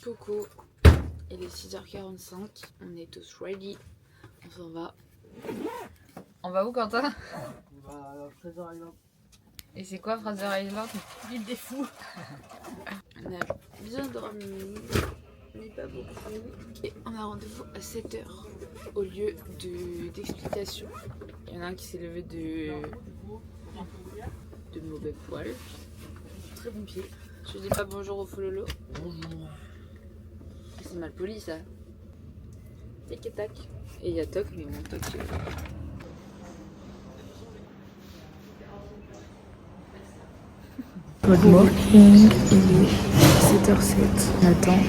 Coucou, il est 6h45, on est tous ready, on s'en va. On va où Quentin? On va à Fraser Island. Et c'est quoi Fraser Island? L'île des fous. On a bien dormi, mais pas beaucoup. Et on a rendez-vous à 7h au lieu d'explication. Il y en a un qui s'est levé de mauvais poil. Très bon pied. Je dis pas bonjour au fololo. Bonjour. C'est mal poli ça. Tic et tac. Et il y a toc, mais mon toc. Good morning, il est 7h07. On attend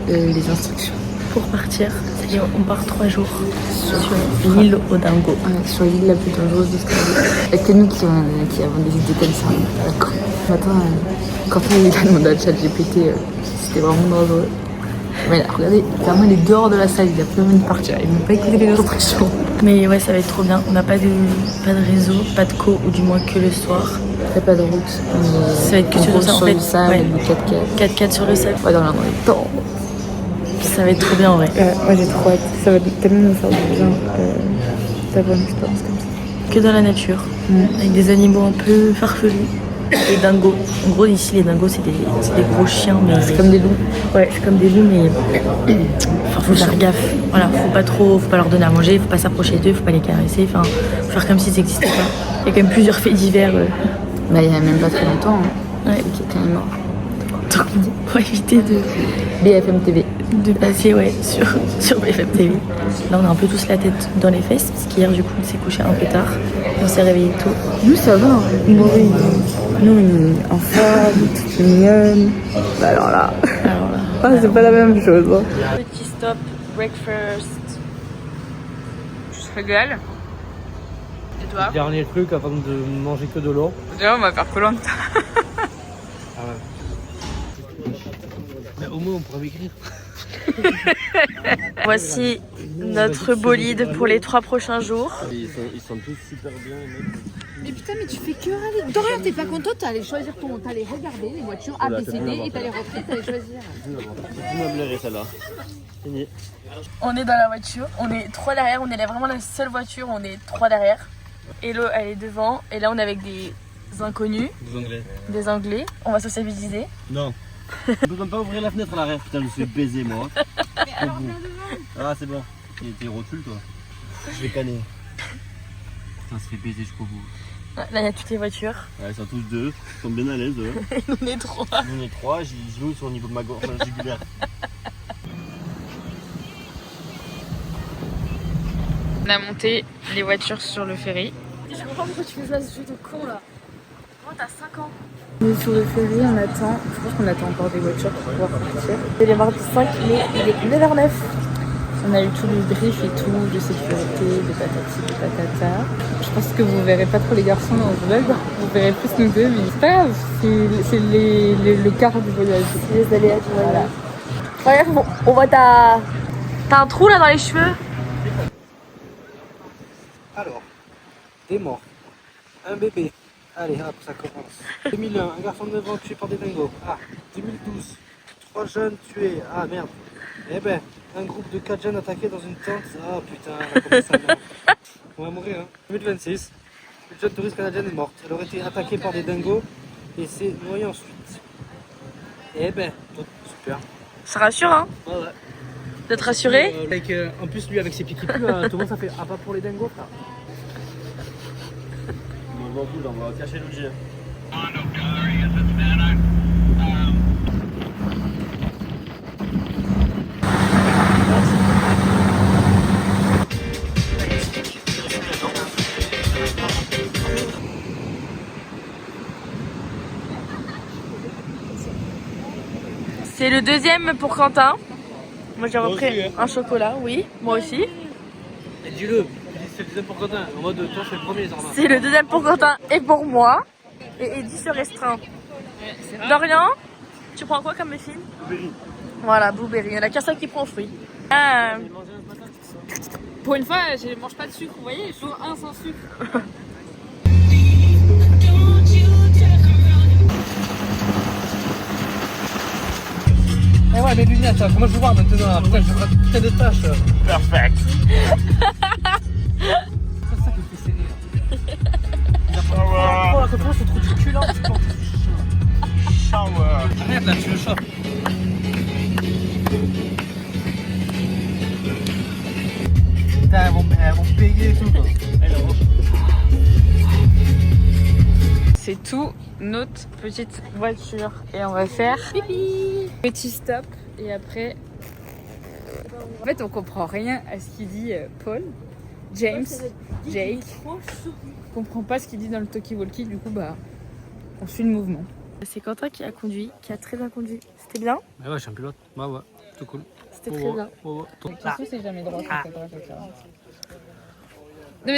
les instructions pour partir. Ça y est, on part 3 jours sur l'île aux dingos. Sur l'île la plus dangereuse de Scandinavie. Il n'y a que nous qui avons des idées comme ça. D'accord. Ce matin, quand il a demandé à ChatGPT, c'était vraiment dangereux. Mais là, regardez, clairement il est dehors de la salle, il a plus envie de partir, il ne veut pas écouter les instructions. Mais ouais, ça va être trop bien. On n'a pas de réseau, pas de co, ou du moins que le soir. Il n'y a pas de route. Ça va être que sur le sable, en fait. Le sable, Ouais. du 4x4. 4x4 sur le sable. On va dans les temps. Ça va être trop bien en vrai. Moi j'ai trop hâte, ça va tellement nous faire du bien d'avoir une expérience comme ça. Que dans la nature, avec des animaux un peu farfelus. Les dingos. En gros, ici, les dingos, c'est des gros chiens. Mais C'est comme des loups. Ouais, c'est comme des loups, mais enfin, faut faire gaffe. Voilà, faut pas leur donner à manger, faut pas s'approcher d'eux, faut pas les caresser. Enfin, faut faire comme si ça n'existait pas. Il y a quand même plusieurs faits divers. Bah, il n'y a même pas très longtemps. Ouais. Qui est quand même mort. Donc, faut éviter BFM TV. de passer sur BFM TV. Là, on a un peu tous la tête dans les fesses, parce qu'hier, du coup, on s'est couché un peu tard. On s'est réveillé tôt. Nous ça va, nous en forme, toute mignonne. Bah alors là, c'est pas la même chose. Hein. Petit stop, breakfast. Tu te régales? Et toi? Dernier truc avant de manger que de l'eau. Déjà, on va faire Koh-Lanta. Ah ouais. Mais au moins on pourrait m'écrire. Voici notre bolide pour les 3 prochains jours. Ils sont tous super bien les mecs. Mais putain, mais tu fais que aller. Dorian, t'es pas content, t'allais choisir t'allais regarder les voitures A, B, C, D et t'allais rentrer, t'allais choisir. Tu m'as blairé celle-là. Fini. On est dans la voiture, on est 3 derrière, on est vraiment la seule voiture, on est 3 derrière. Hello, elle est devant, et là on est avec des inconnus, Des anglais. des anglais. On va sociabiliser. Non. Tu peux même pas ouvrir la fenêtre à l'arrière, putain, je me suis baisé moi. Ah c'est bon. T'es rotule toi. Je vais canner. Putain, se fait baiser jusqu'au bout. Là il y a toutes les voitures. Ouais, ils sont tous deux, ils sont bien à l'aise eux. On est 3. On est 3, j'y joue sur le niveau de ma gorge jugulaire. On a monté les voitures sur le ferry. Je comprends pourquoi tu fais jouer à ce jeu de con là. Oh, t'as 5 ans. On est sur le ferry, on attend. Je pense qu'on attend encore des voitures pour pouvoir partir. C'est les mardis 5 mai, il est 9h09. On a eu tout le brief et tout, de sécurité, de patati, de patata. Je pense que vous verrez pas trop les garçons dans ce vlog. Vous verrez plus nous deux, mais c'est pas grave. C'est le quart du voyage. C'est les aléas du voyage. Regarde, on voit t'as un trou là dans les cheveux. Alors, des morts, un bébé, allez hop, ça commence. 2001, un garçon de 9 ans tué par des dingos. Ah, 2012, 3 jeunes tués. Ah merde. Eh ben, un groupe de 4 jeunes attaqués dans une tente. Ah putain, on va commencer à merde. On va mourir hein. 2026, une jeune touriste canadienne est morte. Elle aurait été attaquée par des dingos et s'est noyée ensuite. Eh ben, super. Ça rassure hein, Ouais, ouais. d'être rassuré. En plus, lui avec ses pieds qui puent, tout le monde ça fait ah pas pour les dingos frère. Bon, on va cacher l'objet. C'est le deuxième pour Quentin. Moi j'ai repris aussi, hein. un chocolat, oui, moi aussi. Et dis-le, c'est le deuxième pour Quentin. En mode, toi, c'est le premier, Zardin. C'est le deuxième pour Quentin et pour moi. Et Eddie se restreint. Dorian, tu prends quoi comme muffin? Blueberry. Voilà, blueberry. Il y en a qu'un seul qui prend fruit. Ah, Pour une fois, je mange pas de sucre, vous voyez, jour 1 sans sucre. ouais, mes lunettes, hein. Comment je vais voir maintenant? Putain, je vois putain de tâches. Perfect. C'est ça qui me fait serrer. Shower. Oh, la conférence, c'est trop du cul là. Shower. Arrête là, tu le chopes. Putain, elles vont payer et tout quoi. C'est tout notre petite voiture et on va faire petit stop et après en fait on comprend rien à ce qu'il dit Paul, James, Jake. On comprend pas ce qu'il dit dans le talkie-walkie, du coup bah on suit le mouvement. C'est Quentin qui a conduit, qui a très bien conduit. C'était bien? Ouais, ouais, je suis un pilote. Ouais, ouais, tout cool. C'était très bien. C'est jamais droit. Oui,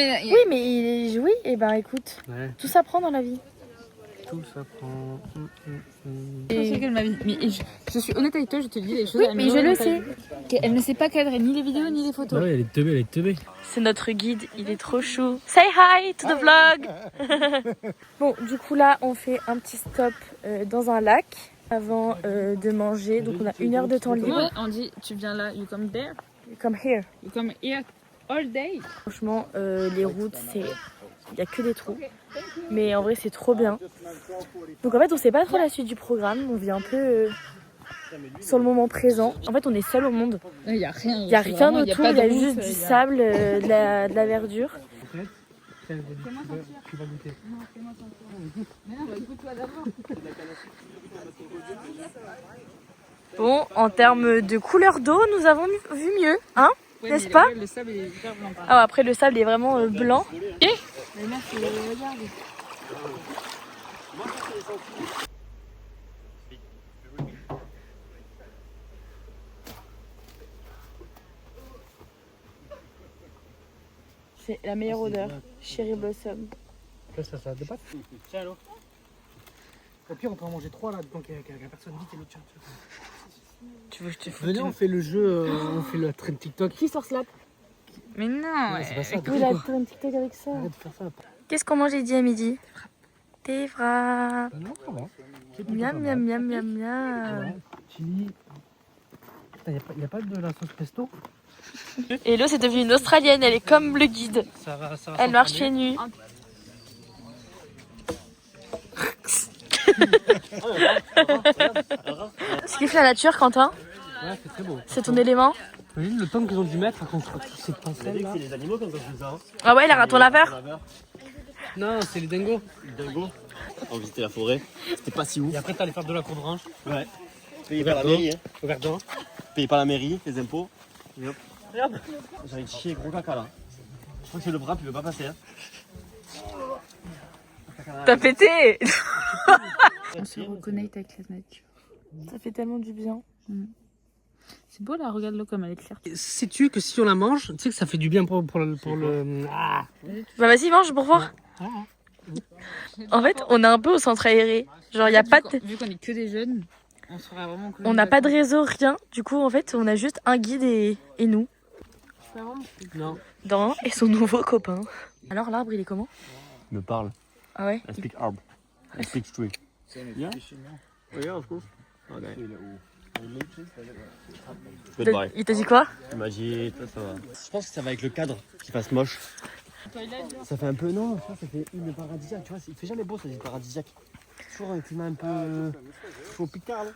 mais oui, et ben écoute, Ouais, tout s'apprend dans la vie. tout ça prend. C'est que ma vie. Mais je suis honnête avec toi, je te dis les choses. Oui, mais je le sais. Elle ne sait pas cadrer ni les vidéos ni les photos. Ouais, elle est teubée, elle est teubée. C'est notre guide, il est trop chou. Say hi to the vlog. Bon, du coup là, on fait un petit stop dans un lac avant de manger. Donc on a 1 heure de temps libre. Ouais, on dit tu viens là, you come there, Comme here. you come here all day. Franchement, les routes, il n'y a que des trous. Mais en vrai, c'est trop bien. Donc en fait, on sait pas trop la suite du programme. On vit un peu sur le moment présent. En fait, on est seul au monde. Il n'y a rien. Il n'y a rien autour, il y a juste du sable, de la verdure. Tu vas goûter. Bon, en termes de couleur d'eau, nous avons vu mieux, hein? N'est-ce pas? Le sable est hyper blanc. Ah, après, le sable est vraiment blanc. C'est la meilleure odeur, Cherry Blossom. Ça, ça dépasse. Tiens, alors. Au pire, on peut en manger 3 là, donc la personne vite et l'autre. Tu veux que je te fasse Venez, on fait le jeu, on fait le train TikTok. Qui sort slap? Mais non, C'est pas ça. Oui, la traîne TikTok avec ça. Arrête de faire ça. Qu'est-ce qu'on mangeait dit à midi? Des wraps. Non, ça va. Miam, miam, miam, miam, miam. Chili. Il n'y a pas de la sauce pesto? Hello, c'est devenu une Australienne, elle est comme le guide. Ça Elle marche pieds nus. Ce qui fait la nature, Quentin, Ouais, c'est très beau. c'est ton élément. T'imagines le temps qu'ils ont dû mettre à construire toute cette passerelle là? C'est les animaux quand on fait ça. Ah ouais, il a raton laveur. Non, c'est les dingos. Les dingos. On visitait la forêt. C'était pas si ouf. Et après, t'allais faire de la cour de range. Ouais. Payé par la mairie. Hein. Au Verdun. Payé par la mairie, les impôts. Et hop. Regarde. J'ai envie de chier gros caca là. Je crois que c'est le bras qui veut pas passer. Hein. T'as pété. on se reconnecte avec la nature. Ça fait tellement du bien. C'est beau là, regarde-le comme elle est claire. Sais-tu que si on la mange, tu sais que ça fait du bien pour le... Ah. Bah vas-y, mange pour voir. En fait, on est un peu au centre aéré. Genre, il y a pas de... Vu qu'on est que des jeunes, on sera vraiment que On n'a pas de réseau, rien. Du coup, en fait, on a juste un guide et nous. Non. Dan et son nouveau copain. Alors, l'arbre, il est comment? Il me parle. Ah ouais? I speak arb. I speak tree. Yeah? Oh yeah, of course. Okay. Goodbye. Il t'a dit quoi? Il m'a dit, ça va. Je pense que ça va avec le cadre qui fasse moche. Ça fait un peu, non, ça fait une paradisiaque, tu vois, il fait jamais beau ça, dit paradisiaque. Toujours un climat un peu chaud picard là.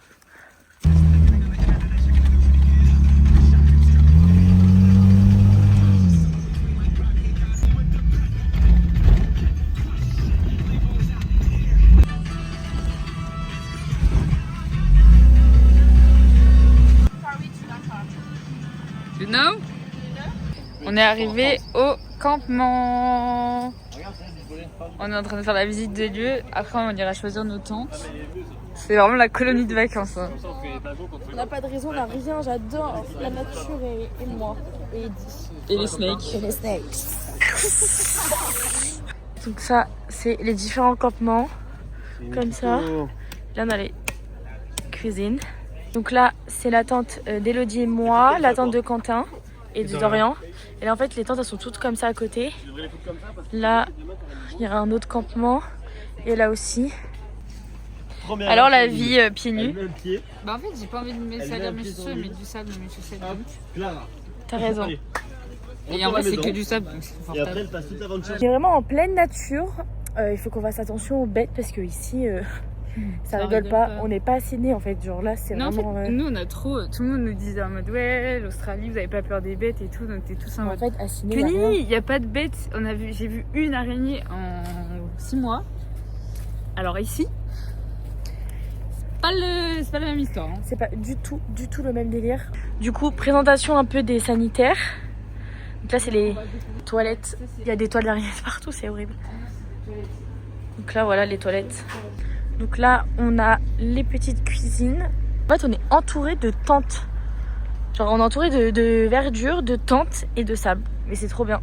You know? On est arrivé au campement. On est en train de faire la visite des lieux. Après, on ira choisir nos tentes. C'est vraiment la colonie de vacances. Hein. On n'a pas de raison, on n'a rien. J'adore la nature et moi. Et Eddie. Et les snakes. Et les snakes. Donc ça, c'est les différents campements. Comme ça. Là, on a les cuisines. Donc là, c'est la tente d'Elodie et moi, la tente de Quentin et de Dorian. Et là, en fait, les tentes, elles sont toutes comme ça à côté. Là, il y a un autre campement. Et là aussi. première. Alors la vie pieds Elle nus. met un pied. Bah en fait, j'ai pas envie de mettre Elle ça met dans un mes pied sur chaussures, le mais lit. du sable dans mes chaussettes. Hop, Clara. T'as raison. Allez. Et en Retourne à vrai, la c'est que maison. du sable, donc c'est Et confortable. après, elle passe toute l'aventure. On est vraiment en pleine nature. Il faut qu'on fasse attention aux bêtes parce que ici, ça rigole pas. On n'est pas à Sydney en fait. Genre là, c'est Non, en vraiment. fait, nous on a trop. Tout le monde nous disait en mode ouais, l'Australie, vous avez pas peur des bêtes et tout, donc t'es tous en En mode. fait, à Sydney, y a rien. Kenny, il n'y a pas de bêtes. J'ai vu une araignée en 6 mois. Alors ici, c'est pas la même histoire. Hein. C'est pas du tout le même délire. Du coup, présentation un peu des sanitaires. Donc là, c'est les toilettes. Il y a des toiles d'araignées partout, c'est horrible. Donc là, voilà les toilettes. Donc là, on a les petites cuisines. En fait, on est entouré de tentes. Genre, on est entouré de verdure, de tentes et de sable. Mais c'est trop bien.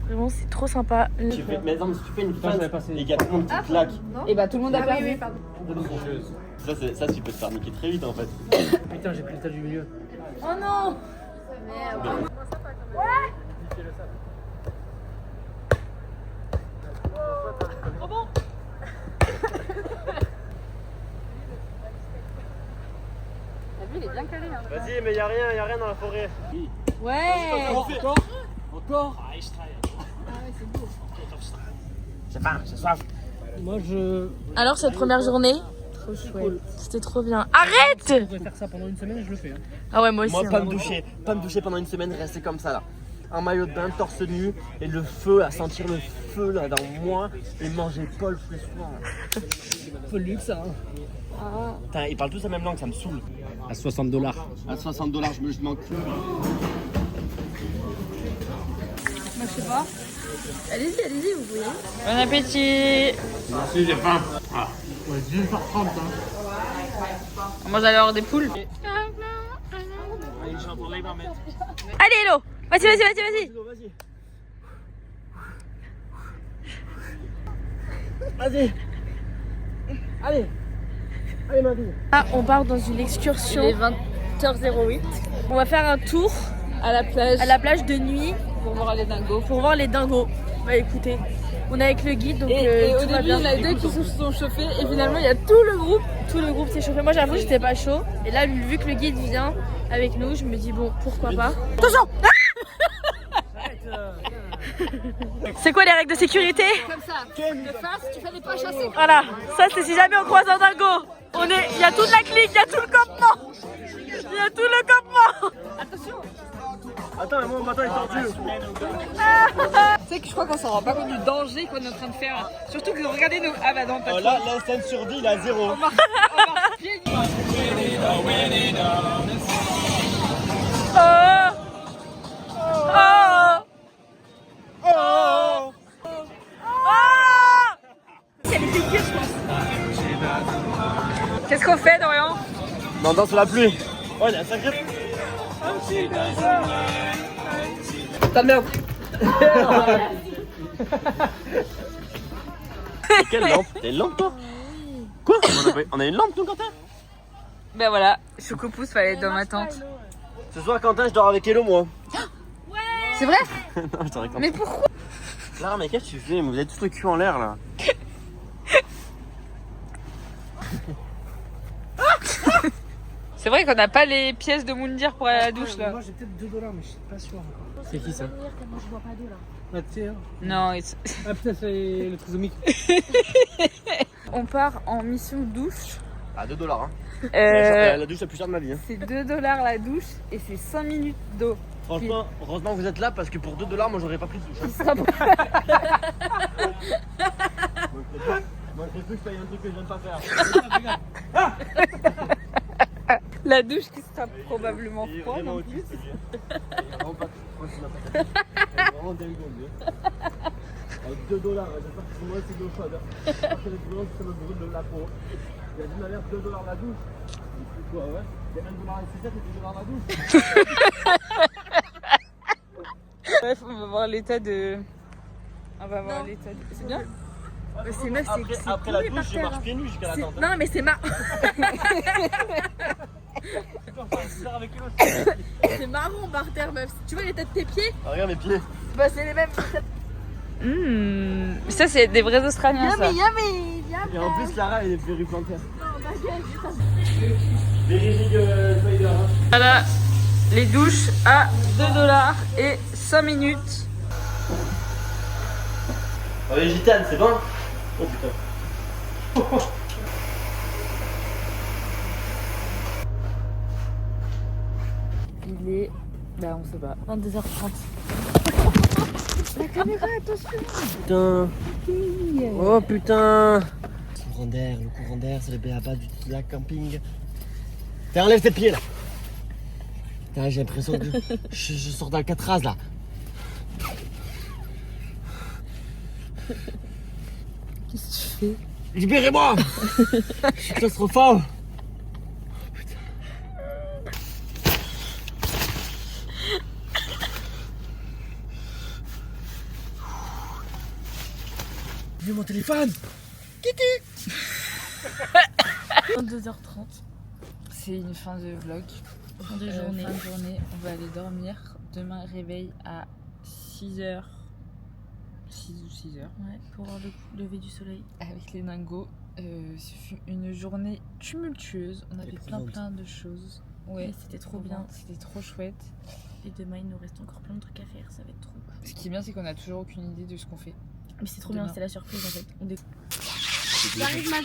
Vraiment, c'est trop sympa. Tu fais, mais non, si tu fais une feinte, les gars, tout le monde qui claque. Et bah tout le monde a perdu. Ça, tu peux te faire niquer très vite en fait. Putain, j'ai pris le tas du milieu. Oh non! Il est bien calé. Hein. Vas-y, mais y'a rien dans la forêt. Ouais! Encore. Moi, je Alors, cette première journée, c'était trop bien. Arrête! pourrais faire ça pendant une semaine et je le fais. Hein. Ah ouais, moi aussi. Moi, hein. pas me doucher pendant une semaine, rester comme ça là. Un maillot de bain, torse nu, et le feu, à sentir le feu là dans moi, et manger Paul tous les soirs. Peu de luxe, hein. Putain, ils parlent tous la même langue, ça me saoule. À $60. À $60, je m'en cul. Moi je sais pas. Allez-y, vous voyez. Bon appétit! Merci, j'ai faim. Ouais, 10h30. Hein. On mange alors des poules. Allez, je suis pour les mettre. Allez, Hello! Vas-y! Vas-y. Allez, Marie. Là, on part dans une excursion. Il est 20h08 On va faire un tour à la plage à la plage de nuit pour voir les dingos. pour voir les dingos. Bah écoutez, on est avec le guide donc Et au tout va début, il y bien. en a deux qui se sont chauffés et finalement, il y a tout le groupe. Tout le groupe s'est chauffé. Moi j'avoue j'étais pas chaud. Et là vu que le guide vient avec nous, je me dis bon pourquoi pas. Attention! C'est quoi les règles de sécurité? Comme ça, de face, tu fallait pas chasser. Voilà, ça c'est si jamais on croise un dingo. Il y a toute la clique, il y a tout le campement. Il y a tout le campement. Attends, mon bâton est tordu. Tu sais que je crois qu'on s'en rend pas compte du danger qu'on est en train de faire. Surtout que regardez nous. Ah bah non, pas trop. Là, l'instinct de survie, il est à 0. On marche pieds nus. Qu'est-ce qu'on fait, Dorian? On danse sous la pluie. Oh, il y a un sacré. Ta merde. Quelle lampe? T'as une lampe, toi? Quoi? On a une lampe, nous, Quentin? Ben voilà, Chocopousse fallait être dans ma tente. Ce soir, Quentin, je dors avec Hello, moi. C'est vrai? Non, je dors avec Quentin. Mais pourquoi? Clara, mais qu'est-ce que tu fais? Vous avez tous le cul en l'air, là. C'est vrai qu'on n'a pas les pièces de Moundir pour aller à la douche là. Moi, j'ai peut-être $2, mais je suis pas sûr encore. C'est qui ça? Bah, tu sais, hein. Non, Ah putain, c'est le trisomique. on part en mission douche. À $2, hein. Euh, La douche la plus chère de ma vie. Hein. c'est $2 la douche et c'est 5 minutes d'eau. Franchement, heureusement que vous êtes là parce que pour $2, moi, j'aurais pas pris de douche. Il sera pas- Moi, je plus que je paye un truc que je viens de pas faire. La douche qui sera probablement Il est froide. vraiment en autiste, plus. lui. Il est vraiment pas. Moi, je suis n'importe quoi. Il est vraiment dingue, lui. Avec $2, j'espère que moi, c'est de l'eau chaude. Parce que les boulons, ça me brûle de la peau. Il a dit, ma mère, $2 la douche. C'est quoi, ouais? Il y a $1 la sucette et $2 la douche. Bref, on va voir l'état de. On va voir l'état de. C'est bien? C'est meuf, c'est Après la cool, douche, par je terre, marche hein. pieds nus jusqu'à la tente. Non mais c'est c'est marrant par terre meuf. Tu vois l'état de tes pieds? Ah, regarde mes pieds. Bah c'est les mêmes. Ça, c'est des vrais Australiens ça. Yummy. Et en plus, Lara, elle est périplantaire. Vérifique Spider. Hein. Voilà, les douches à 2$ et 5 minutes. Oh, les gitanes, c'est bon? Oh putain. Il est. Bah, on sait pas. 22h30. Putain. Oh putain. Le courant d'air, c'est le b.a.-ba du lac camping. Tiens, enlève tes pieds là. Putain, j'ai l'impression que je sors d'Alcatraz là. Qu'est-ce que tu fais? Libérez-moi. Je suis claustrophobe. J'ai vu mon téléphone. 22h30. C'est une fin de vlog. Fin de journée. Fin de journée. On va aller dormir. Demain, réveil à 6h. 6 ou 6h. Ouais, pour voir le lever du soleil. Avec les dingos. Ce fut une journée tumultueuse. On avait Éprouvante. plein de choses. Ouais, Mais c'était trop bien. C'était trop chouette. Et demain, il nous reste encore plein de trucs à faire. Ça va être trop cool. Ce qui est bien, c'est qu'on a toujours aucune idée de ce qu'on fait. Mais c'est trop Demain. bien, c'était la surprise en fait. On découvre. J'arrive ma